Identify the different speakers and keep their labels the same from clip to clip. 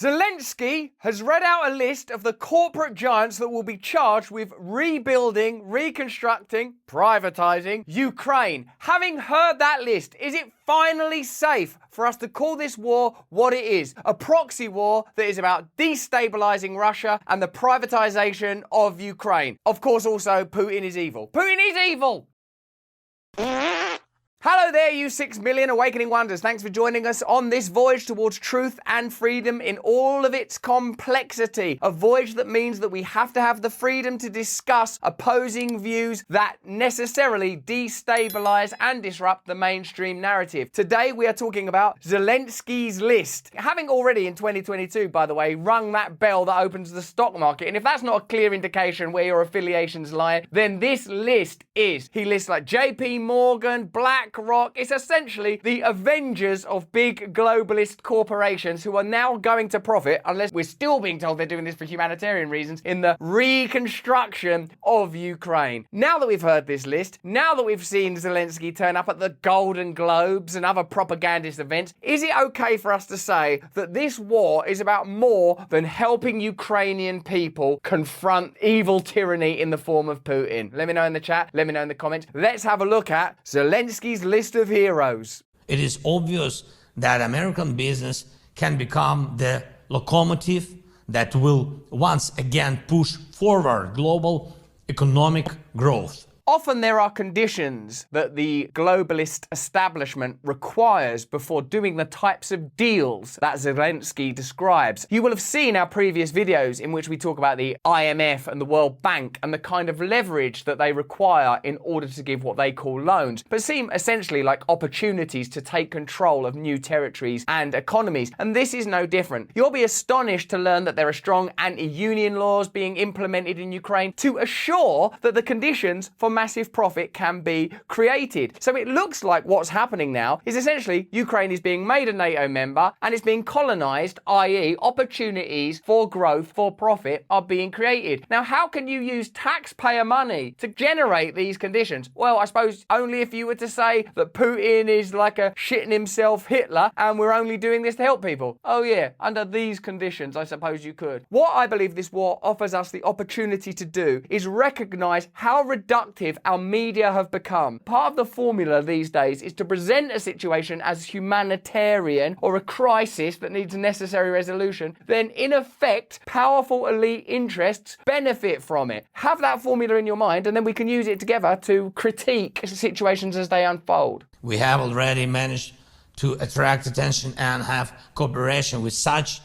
Speaker 1: Zelensky has read out a list of the corporate giants that will be charged with rebuilding, reconstructing, privatizing Ukraine. Having heard that list, is it finally safe for us to call this war what it is? A proxy war that is about destabilizing Russia and the privatization of Ukraine. Of course, also, Putin is evil. Putin is evil! Hello there, you 6 million awakening wonders. Thanks for joining us on this voyage towards truth and freedom in all of its complexity. A voyage that means that we have to have the freedom to discuss opposing views that necessarily destabilize and disrupt the mainstream narrative. Today, we are talking about Zelensky's list. Having already in 2022, by the way, rung that bell that opens the stock market. And if that's not a clear indication where your affiliations lie, then this list is. He lists like JP Morgan, BlackRock. It's essentially the Avengers of big globalist corporations who are now going to profit, unless we're still being told they're doing this for humanitarian reasons, in the reconstruction of Ukraine. Now that we've heard this list, now that we've seen Zelensky turn up at the Golden Globes and other propagandist events, is it okay for us to say that this war is about more than helping Ukrainian people confront evil tyranny in the form of Putin? Let me know in the chat, let me know in the comments. Let's have a look at Zelensky's list of heroes.
Speaker 2: It is obvious that American business can become the locomotive that will once again push forward global economic growth.
Speaker 1: Often there are conditions that the globalist establishment requires before doing the types of deals that Zelensky describes. You will have seen our previous videos in which we talk about the IMF and the World Bank and the kind of leverage that they require in order to give what they call loans, but seem essentially like opportunities to take control of new territories and economies. And this is no different. You'll be astonished to learn that there are strong anti-union laws being implemented in Ukraine to assure that the conditions for massive profit can be created. So it looks like what's happening now is essentially Ukraine is being made a NATO member and it's being colonized, i.e. opportunities for growth, for profit are being created. Now, how can you use taxpayer money to generate these conditions? Well, I suppose only if you were to say that Putin is like a shitting himself Hitler and we're only doing this to help people. Oh yeah, under these conditions, I suppose you could. What I believe this war offers us the opportunity to do is recognize how reductive our media have become. Part of the formula these days is to present a situation as humanitarian or a crisis that needs a necessary resolution. Then, in effect, powerful elite interests benefit from it. Have that formula in your mind, and then we can use it together to critique situations as they unfold.
Speaker 2: We have already managed to attract attention and have cooperation with such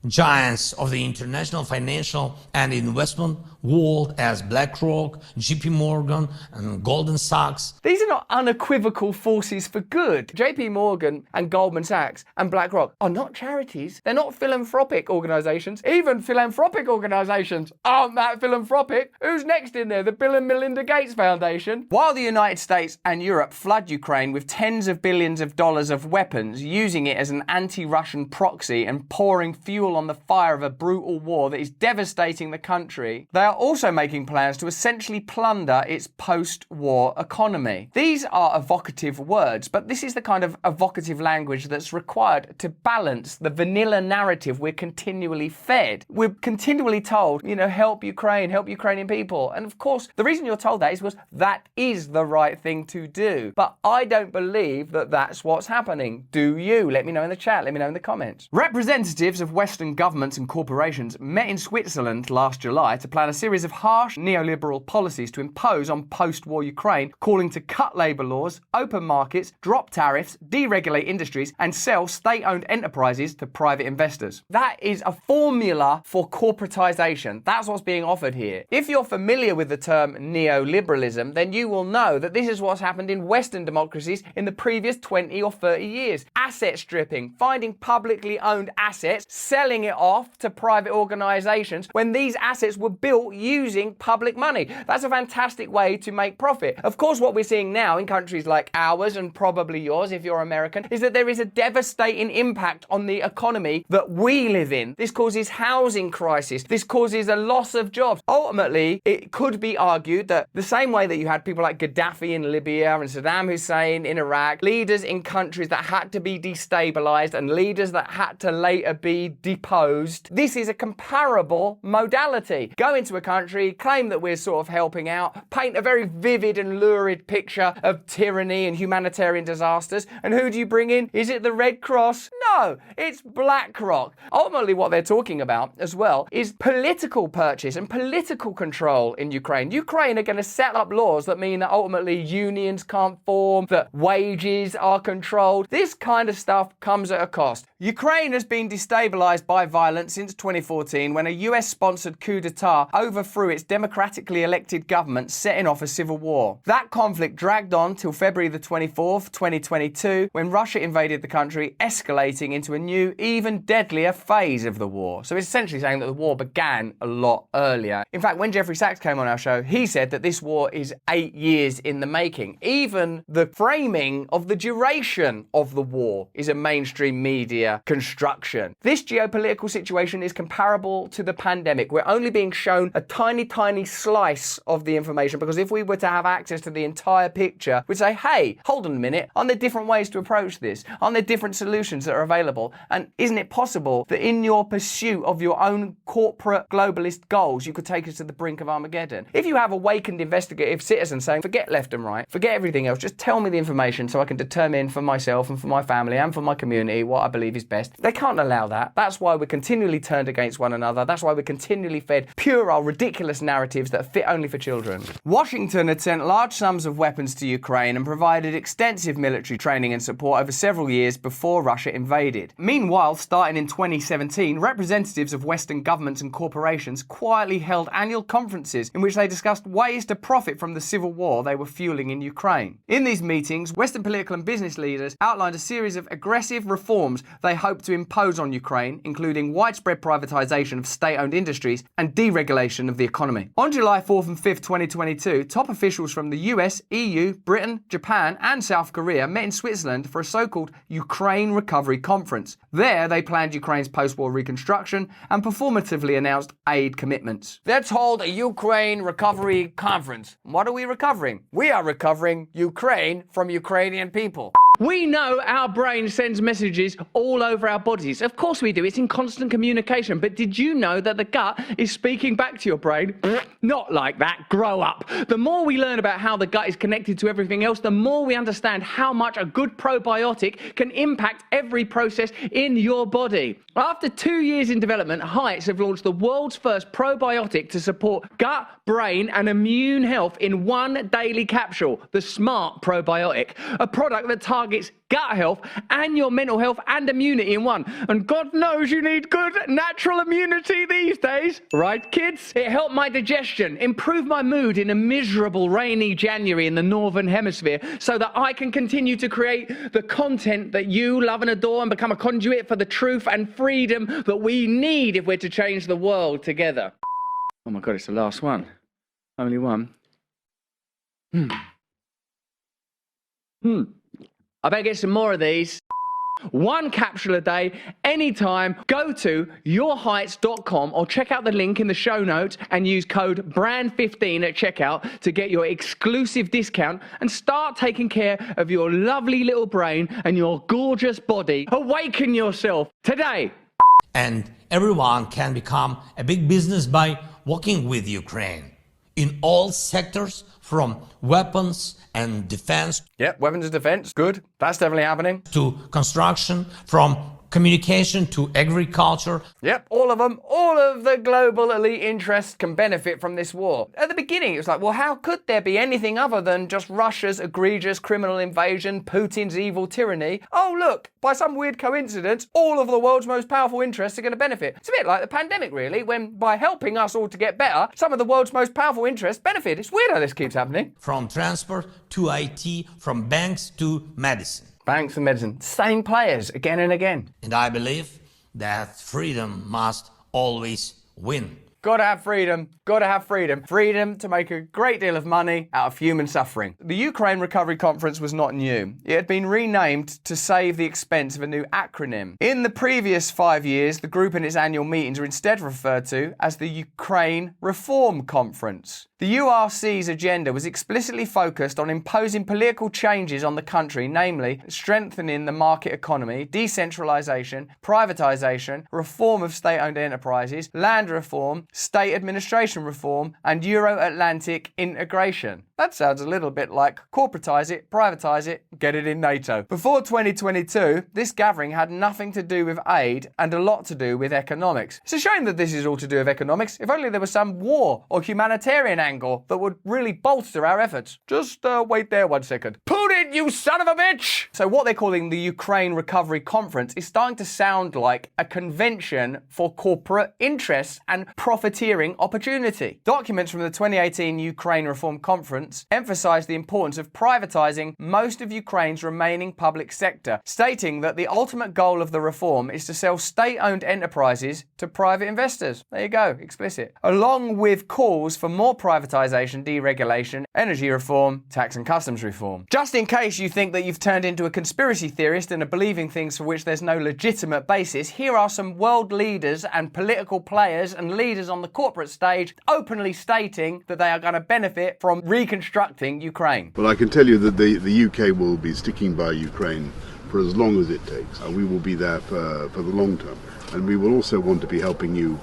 Speaker 2: giants of the international financial and investment world as BlackRock, JP Morgan, and Goldman Sachs.
Speaker 1: These are not unequivocal forces for good. JP Morgan and Goldman Sachs and BlackRock are not charities. They're not philanthropic organizations. Even philanthropic organizations aren't that philanthropic. Who's next in there? The Bill and Melinda Gates Foundation? While the United States and Europe flood Ukraine with tens of billions of dollars of weapons, using it as an anti-Russian proxy and pouring fuel on the fire of a brutal war that is devastating the country, they are also making plans to essentially plunder its post-war economy. These are evocative words, but this is the kind of evocative language that's required to balance the vanilla narrative we're continually fed. We're continually told, help Ukraine, help Ukrainian people. And of course, the reason you're told that is because that is the right thing to do. But I don't believe that that's what's happening. Do you? Let me know in the chat. Let me know in the comments. Representatives of Western governments and corporations met in Switzerland last July to plan a series of harsh neoliberal policies to impose on post-war Ukraine, calling to cut labour laws, open markets, drop tariffs, deregulate industries, and sell state-owned enterprises to private investors. That is a formula for corporatization. That's what's being offered here. If you're familiar with the term neoliberalism, then you will know that this is what's happened in Western democracies in the previous 20 or 30 years. Asset stripping, finding publicly owned assets, selling it off to private organizations when these assets were built all using public money. That's a fantastic way to make profit. Of course, what we're seeing now in countries like ours and probably yours if you're American is that there is a devastating impact on the economy that we live in. This causes housing crisis. This causes a loss of jobs. Ultimately, it could be argued that the same way that you had people like Gaddafi in Libya and Saddam Hussein in Iraq, leaders in countries that had to be destabilized and leaders that had to later be deposed, this is a comparable modality. Go into a country, claim that we're sort of helping out, paint a very vivid and lurid picture of tyranny and humanitarian disasters, and who do you bring in? Is it the Red Cross? No, it's BlackRock. Ultimately, what they're talking about as well is political purchase and political control in Ukraine. Ukraine are going to set up laws that mean that ultimately unions can't form, that wages are controlled. This kind of stuff comes at a cost. Ukraine has been destabilized by violence since 2014 when a US-sponsored coup d'etat overthrew its democratically elected government, setting off a civil war. That conflict dragged on till February the 24th, 2022, when Russia invaded the country, escalating into a new, even deadlier phase of the war. So it's essentially saying that the war began a lot earlier. In fact, when Jeffrey Sachs came on our show, he said that this war is 8 years in the making. Even the framing of the duration of the war is a mainstream media construction. This geopolitical situation is comparable to the pandemic. We're only being shown a tiny, tiny slice of the information because if we were to have access to the entire picture, we'd say, hey, hold on a minute, aren't there different ways to approach this? Aren't there different solutions that are available? And isn't it possible that in your pursuit of your own corporate globalist goals, you could take us to the brink of Armageddon? If you have awakened investigative citizens saying, forget left and right, forget everything else, just tell me the information so I can determine for myself and for my family and for my community what I believe is best. They can't allow that. That's why we're continually turned against one another. That's why we're continually fed puerile, ridiculous narratives that are fit only for children. Washington had sent large sums of weapons to Ukraine and provided extensive military training and support over several years before Russia invaded. Meanwhile, starting in 2017, representatives of Western governments and corporations quietly held annual conferences in which they discussed ways to profit from the civil war they were fueling in Ukraine. In these meetings, Western political and business leaders outlined a series of aggressive reforms they hoped to impose on Ukraine, including widespread privatization of state-owned industries and deregulation of the economy. On July 4th and 5th, 2022, top officials from the US, EU, Britain, Japan, and South Korea met in Switzerland for a so-called Ukraine Recovery Conference. There, they planned Ukraine's post-war reconstruction and performatively announced aid commitments. Let's hold a Ukraine Recovery Conference. What are we recovering? We are recovering Ukraine from Ukrainian people. We know our brain sends messages all over our bodies. Of course we do. It's in constant communication. But did you know that the gut is speaking back to your brain? Not like that. Grow up. The more we learn about how the gut is connected to everything else, the more we understand how much a good probiotic can impact every process in your body. After 2 years in development, Heights have launched the world's first probiotic to support gut, brain, and immune health in one daily capsule, the Smart Probiotic, a product that targets gut health and your mental health and immunity in one. And God knows you need good natural immunity these days. Right, kids? It helped my digestion, improved my mood in a miserable rainy January in the Northern Hemisphere so that I can continue to create the content that you love and adore and become a conduit for the truth and freedom that we need if we're to change the world together. Oh my God, it's the last one. Only one. I better get some more of these. One capsule a day, anytime. Go to yourheights.com or check out the link in the show notes and use code BRAND15 at checkout to get your exclusive discount and start taking care of your lovely little brain and your gorgeous body. Awaken yourself today.
Speaker 2: And everyone can become a big business by working with Ukraine in all sectors, from weapons and defense.
Speaker 1: Yep, weapons and defense, good. That's definitely happening.
Speaker 2: To construction, from communication to agriculture.
Speaker 1: Yep, all of them. All of the global elite interests can benefit from this war. At the beginning, it was like, well, how could there be anything other than just Russia's egregious criminal invasion, Putin's evil tyranny? Oh, look, by some weird coincidence, all of the world's most powerful interests are going to benefit. It's a bit like the pandemic, really, when by helping us all to get better, some of the world's most powerful interests benefit. It's weird how this keeps happening.
Speaker 2: From transport to IT, from banks to medicine.
Speaker 1: Banks and medicine, same players again and again.
Speaker 2: And I believe that freedom must always win.
Speaker 1: Gotta have freedom. Gotta have freedom. Freedom to make a great deal of money out of human suffering. The Ukraine Recovery Conference was not new. It had been renamed to save the expense of a new acronym. In the previous 5 years, the group and its annual meetings were instead referred to as the Ukraine Reform Conference. The URC's agenda was explicitly focused on imposing political changes on the country, namely strengthening the market economy, decentralisation, privatisation, reform of state-owned enterprises, land reform, state administration reform, and Euro-Atlantic integration. That sounds a little bit like corporatise it, privatise it, get it in NATO. Before 2022, this gathering had nothing to do with aid and a lot to do with economics. It's a shame that this is all to do with economics. If only there was some war or humanitarian angle that would really bolster our efforts. Just wait there 1 second. Putin, you son of a bitch! So what they're calling the Ukraine Recovery Conference is starting to sound like a convention for corporate interests and profiteering opportunity. Documents from the 2018 Ukraine Reform Conference emphasised the importance of privatising most of Ukraine's remaining public sector, stating that the ultimate goal of the reform is to sell state-owned enterprises to private investors. There you go, explicit. Along with calls for more privatisation, deregulation, energy reform, tax and customs reform. Just in case you think that you've turned into a conspiracy theorist and are believing things for which there's no legitimate basis, here are some world leaders and political players and leaders on the corporate stage openly stating that they are going to benefit from reconstructing Ukraine.
Speaker 3: Well, I can tell you that the UK will be sticking by Ukraine for as long as it takes. We will be there for the long term. And we will also want to be helping you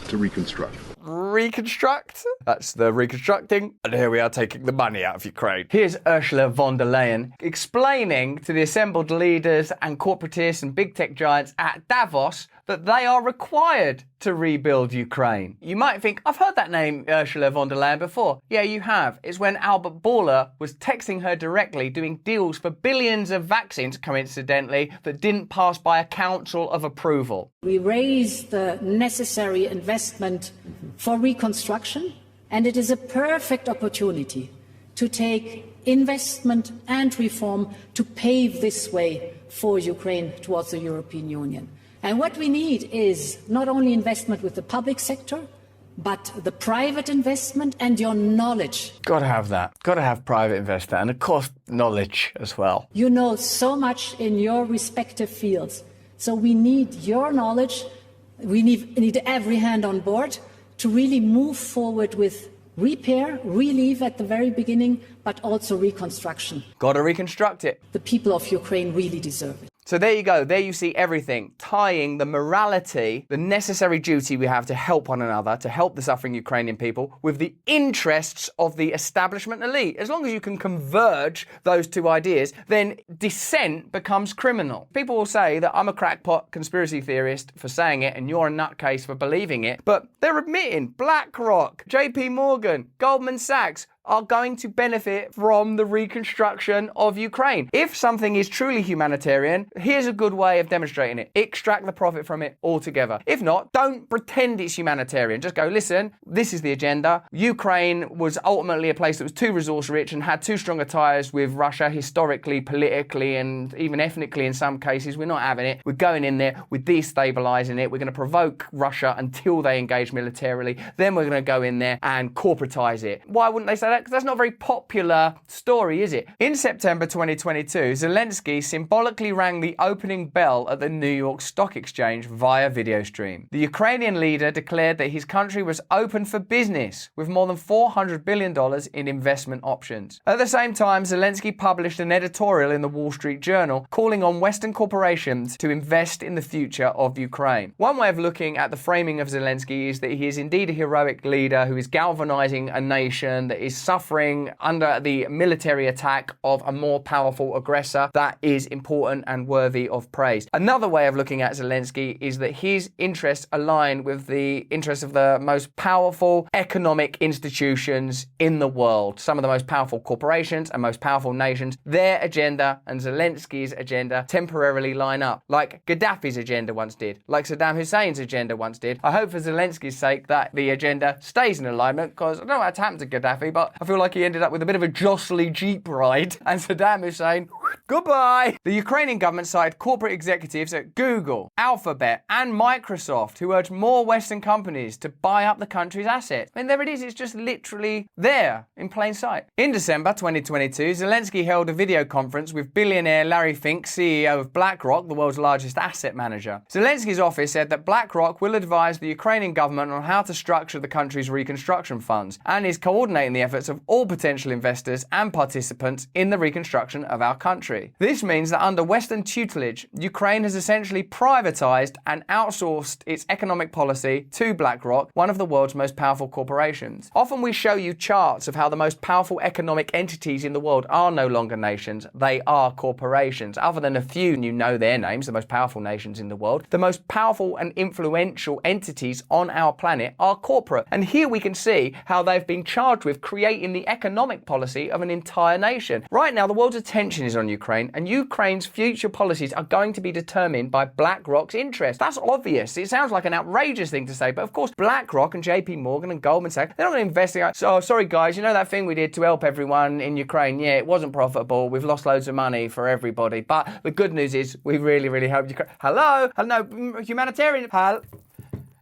Speaker 3: to reconstruct.
Speaker 1: Reconstruct? That's the reconstructing. And here we are taking the money out of Ukraine. Here's Ursula von der Leyen explaining to the assembled leaders and corporatists and big tech giants at Davos that they are required to rebuild Ukraine. You might think, I've heard that name, Ursula von der Leyen, before. Yeah, you have. It's when Albert Bourla was texting her directly, doing deals for billions of vaccines, coincidentally, that didn't pass by a council of approval.
Speaker 4: We raise the necessary investment for reconstruction, and it is a perfect opportunity to take investment and reform to pave this way for Ukraine towards the European Union. And what we need is not only investment with the public sector, but the private investment and your knowledge.
Speaker 1: Gotta have that. Gotta have private investment and, of course, knowledge as well.
Speaker 4: You know so much in your respective fields. So we need your knowledge. We need every hand on board to really move forward with repair, relief at the very beginning, but also reconstruction.
Speaker 1: Gotta reconstruct it.
Speaker 4: The people of Ukraine really deserve it.
Speaker 1: So there you go. There you see everything, tying the morality, the necessary duty we have to help one another, to help the suffering Ukrainian people, with the interests of the establishment elite. As long as you can converge those two ideas, then dissent becomes criminal. People will say that I'm a crackpot conspiracy theorist for saying it and you're a nutcase for believing it, but they're admitting BlackRock, JP Morgan, Goldman Sachs, are going to benefit from the reconstruction of Ukraine. If something is truly humanitarian, here's a good way of demonstrating it. Extract the profit from it altogether. If not, don't pretend it's humanitarian. Just go, listen, this is the agenda. Ukraine was ultimately a place that was too resource rich and had too strong a ties with Russia historically, politically, and even ethnically in some cases. We're not having it. We're going in there, we're destabilising it. We're going to provoke Russia until they engage militarily. Then we're going to go in there and corporatise it. Why wouldn't they say that? Because that's not a very popular story, is it? In September 2022, Zelensky symbolically rang the opening bell at the New York Stock Exchange via video stream. The Ukrainian leader declared that his country was open for business with more than $400 billion in investment options. At the same time, Zelensky published an editorial in the Wall Street Journal calling on Western corporations to invest in the future of Ukraine. One way of looking at the framing of Zelensky is that he is indeed a heroic leader who is galvanizing a nation that is suffering under the military attack of a more powerful aggressor. That is important and worthy of praise. Another way of looking at Zelensky is that his interests align with the interests of the most powerful economic institutions in the world. Some of the most powerful corporations and most powerful nations, their agenda and Zelensky's agenda temporarily line up, like Gaddafi's agenda once did, like Saddam Hussein's agenda once did. I hope for Zelensky's sake that the agenda stays in alignment, because I don't know what's happened to Gaddafi, but but I feel like he ended up with a bit of a jostly Jeep ride, and Saddam Hussein, goodbye. The Ukrainian government cited corporate executives at Google, Alphabet, and Microsoft who urged more Western companies to buy up the country's assets. I mean, there it is. It's just literally there in plain sight. In December 2022, Zelensky held a video conference with billionaire Larry Fink, CEO of BlackRock, the world's largest asset manager. Zelensky's office said that BlackRock will advise the Ukrainian government on how to structure the country's reconstruction funds and is coordinating the efforts of all potential investors and participants in the reconstruction of our country. This means that under Western tutelage, Ukraine has essentially privatized and outsourced its economic policy to BlackRock, one of the world's most powerful corporations. Often we show you charts of how the most powerful economic entities in the world are no longer nations, they are corporations. Other than a few, you know their names, the most powerful nations in the world, the most powerful and influential entities on our planet are corporate. And here we can see how they've been charged with creating the economic policy of an entire nation. Right now, the world's attention is on Ukraine, and Ukraine's future policies are going to be determined by BlackRock's interests. That's obvious. It sounds like an outrageous thing to say, but of course, BlackRock and JP Morgan and Goldman Sachs, they're not going to investigate. So, sorry guys, you know that thing we did to help everyone in Ukraine? Yeah, it wasn't profitable. We've lost loads of money for everybody. But the good news is we really, really helped Ukraine. Hello? No, humanitarian.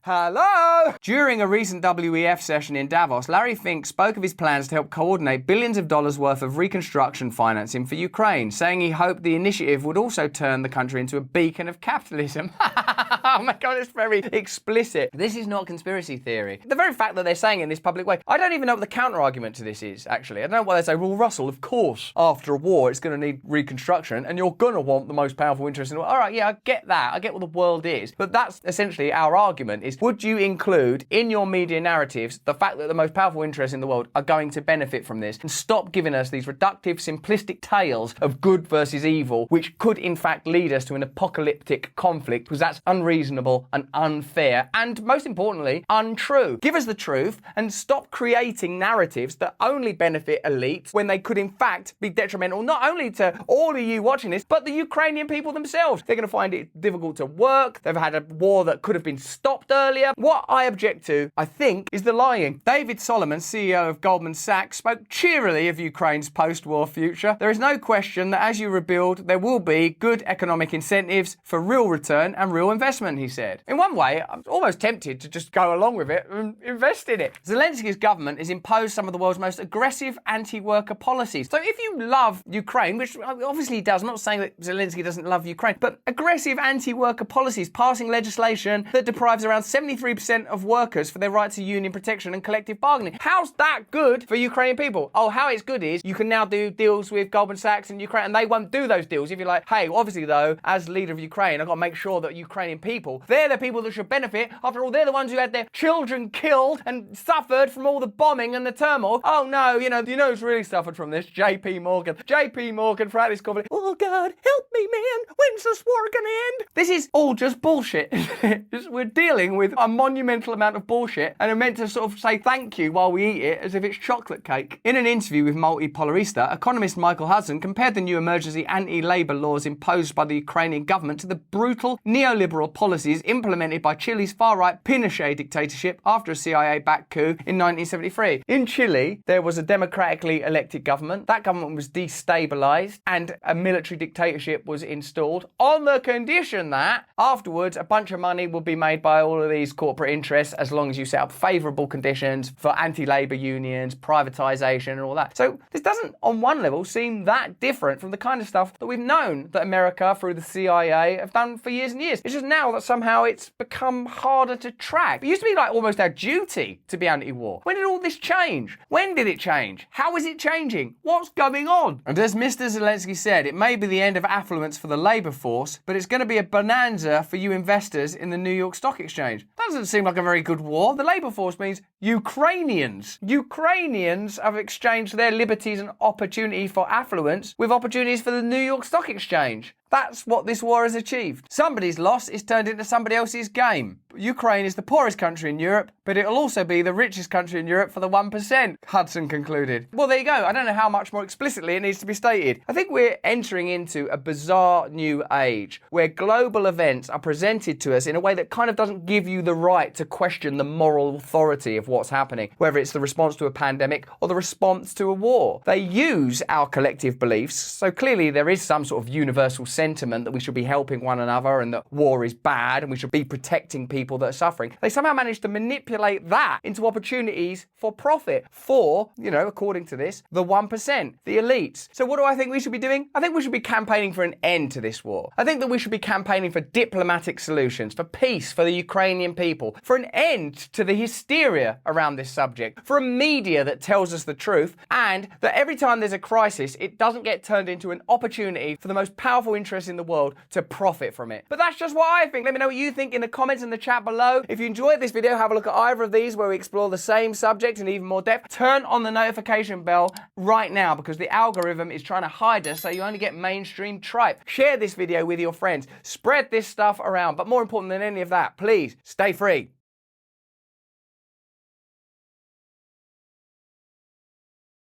Speaker 1: Hello! During a recent WEF session in Davos, Larry Fink spoke of his plans to help coordinate billions of dollars worth of reconstruction financing for Ukraine, saying he hoped the initiative would also turn the country into a beacon of capitalism. Oh my God, it's very explicit. This is not conspiracy theory. The very fact that they're saying it in this public way, I don't even know what the counter-argument to this is, actually. I don't know why they say, well, Russell, of course, after a war, it's going to need reconstruction, and you're going to want the most powerful interest in the world. All right, yeah, I get that. I get what the world is. But that's essentially our argument, is would you include in your media narratives the fact that the most powerful interests in the world are going to benefit from this, and stop giving us these reductive, simplistic tales of good versus evil, which could in fact lead us to an apocalyptic conflict, because that's unreasonable and unfair and, most importantly, untrue. Give us the truth and stop creating narratives that only benefit elites when they could in fact be detrimental not only to all of you watching this, but the Ukrainian people themselves. They're going to find it difficult to work. They've had a war that could have been stopped earlier. What I object to, I think, is the lying. David Solomon, CEO of Goldman Sachs, spoke cheerily of Ukraine's post-war future. There is no question that as you rebuild, there will be good economic incentives for real return and real investment, he said. In one way, I'm almost tempted to just go along with it and invest in it. Zelensky's government has imposed some of the world's most aggressive anti-worker policies. So if you love Ukraine, which obviously he does, I'm not saying that Zelensky doesn't love Ukraine, but aggressive anti-worker policies, passing legislation that deprives around 73% of workers for their right to union protection and collective bargaining. How's that good for Ukrainian people? Oh, how it's good is you can now do deals with Goldman Sachs and Ukraine, and they won't do those deals if you're like, hey, obviously though, as leader of Ukraine, I've got to make sure that Ukrainian people, they're the people that should benefit. After all, they're the ones who had their children killed and suffered from all the bombing and the turmoil. Oh no, you know who's really suffered from this? JP Morgan. JP Morgan throughout this conflict. Oh God, help me, man. When's this war gonna end? This is all just bullshit. We're dealing with a monumental amount of bullshit, and are meant to sort of say thank you while we eat it as if it's chocolate cake. In an interview with Multipolarista, economist Michael Hudson compared the new emergency anti-labour laws imposed by the Ukrainian government to the brutal neoliberal policies implemented by Chile's far-right Pinochet dictatorship after a CIA-backed coup in 1973. In Chile, there was a democratically elected government. That government was destabilised and a military dictatorship was installed on the condition that afterwards a bunch of money would be made by all of these corporate interests as long as you set up favourable conditions for anti-labour unions, privatisation and all that. So this doesn't, on one level, seem that different from the kind of stuff that we've known that America, through the CIA, have done for years and years. It's just now that somehow it's become harder to track. It used to be like almost our duty to be anti-war. When did all this change? When did it change? How is it changing? What's going on? And as Mr. Zelensky said, it may be the end of affluence for the labour force, but it's going to be a bonanza for you investors in the New York Stock Exchange. That doesn't seem like a very good war. The labour force means Ukrainians. Ukrainians have exchanged their liberties and opportunity for affluence with opportunities for the New York Stock Exchange. That's what this war has achieved. Somebody's loss is turned into somebody else's game. Ukraine is the poorest country in Europe, but it'll also be the richest country in Europe for the 1%, Hudson concluded. Well, there you go. I don't know how much more explicitly it needs to be stated. I think we're entering into a bizarre new age where global events are presented to us in a way that kind of doesn't give you the right to question the moral authority of what's happening, whether it's the response to a pandemic or the response to a war. They use our collective beliefs, so clearly there is some sort of universal sentiment that we should be helping one another and that war is bad and we should be protecting people that are suffering. They somehow managed to manipulate that into opportunities for profit for, according to this, the 1%, the elites. So what do I think we should be doing? I think we should be campaigning for an end to this war. I think that we should be campaigning for diplomatic solutions, for peace for the Ukrainian people, for an end to the hysteria around this subject, for a media that tells us the truth, and that every time there's a crisis, it doesn't get turned into an opportunity for the most powerful interests in the world to profit from it. But that's just what I think. Let me know what you think in the comments in the chat below. If you enjoyed this video, have a look at either of these where we explore the same subject in even more depth. Turn on the notification bell right now because the algorithm is trying to hide us so you only get mainstream tripe. Share this video with your friends. Spread this stuff around. But more important than any of that, please stay free.